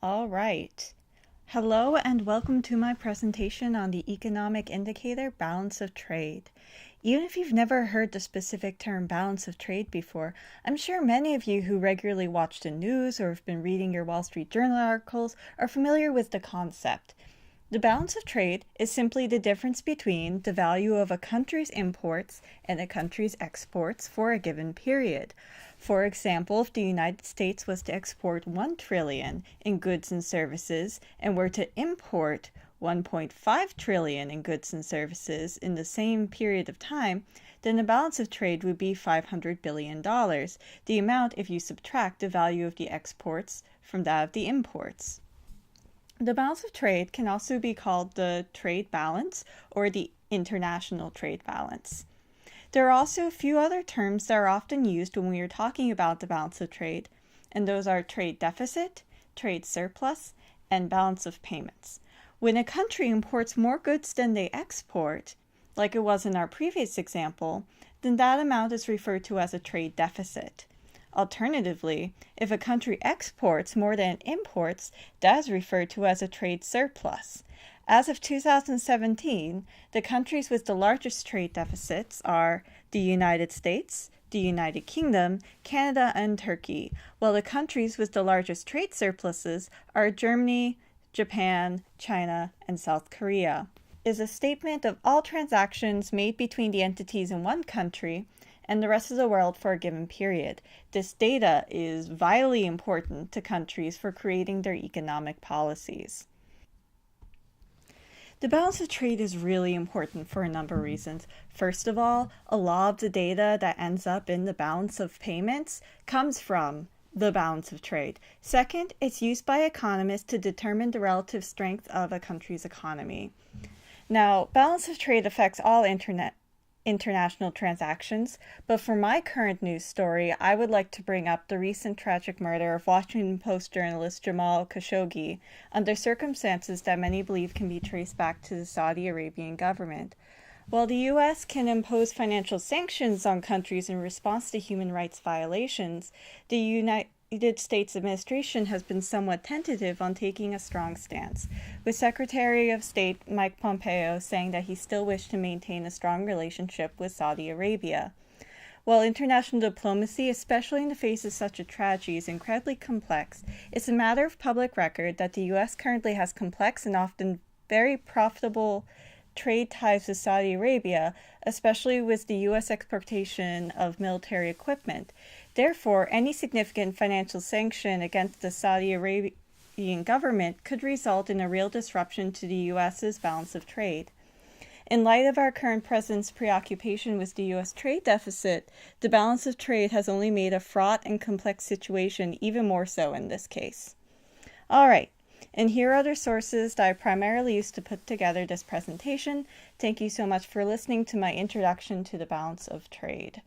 All right. Hello and welcome to my presentation on the economic indicator balance of trade. Even if you've never heard the specific term balance of trade before, I'm sure many of you who regularly watch the news or have been reading your Wall Street Journal articles are familiar with the concept. The balance of trade is simply the difference between the value of a country's imports and a country's exports for a given period. For example, if the United States was to export 1 trillion in goods and services and were to import 1.5 trillion in goods and services in the same period of time, then the balance of trade would be $500 billion, the amount if you subtract the value of the exports from that of the imports. The balance of trade can also be called the trade balance or the international trade balance. There are also a few other terms that are often used when we are talking about the balance of trade, and those are trade deficit, trade surplus, and balance of payments. When a country imports more goods than they export, like it was in our previous example, then that amount is referred to as a trade deficit. Alternatively, if a country exports more than it imports, that is referred to as a trade surplus. As of 2017, the countries with the largest trade deficits are the United States, the United Kingdom, Canada, and Turkey, while the countries with the largest trade surpluses are Germany, Japan, China, and South Korea. It is a statement of all transactions made between the entities in one country and the rest of the world for a given period. This data is vitally important to countries for creating their economic policies. The balance of trade is really important for a number of reasons. First of all, a lot of the data that ends up in the balance of payments comes from the balance of trade. Second, it's used by economists to determine the relative strength of a country's economy. Now, balance of trade affects all international transactions, but for my current news story, I would like to bring up the recent tragic murder of Washington Post journalist Jamal Khashoggi under circumstances that many believe can be traced back to the Saudi Arabian government. While the U.S. can impose financial sanctions on countries in response to human rights violations, the United States administration has been somewhat tentative on taking a strong stance, with Secretary of State Mike Pompeo saying that he still wished to maintain a strong relationship with Saudi Arabia. While international diplomacy, especially in the face of such a tragedy, is incredibly complex, it's a matter of public record that the U.S. currently has complex and often very profitable trade ties with Saudi Arabia, especially with the U.S. exportation of military equipment. Therefore, any significant financial sanction against the Saudi Arabian government could result in a real disruption to the U.S.'s balance of trade. In light of our current president's preoccupation with the U.S. trade deficit, the balance of trade has only made a fraught and complex situation even more so in this case. All right. And here are other sources that I primarily used to put together this presentation. Thank you so much for listening to my introduction to the balance of trade.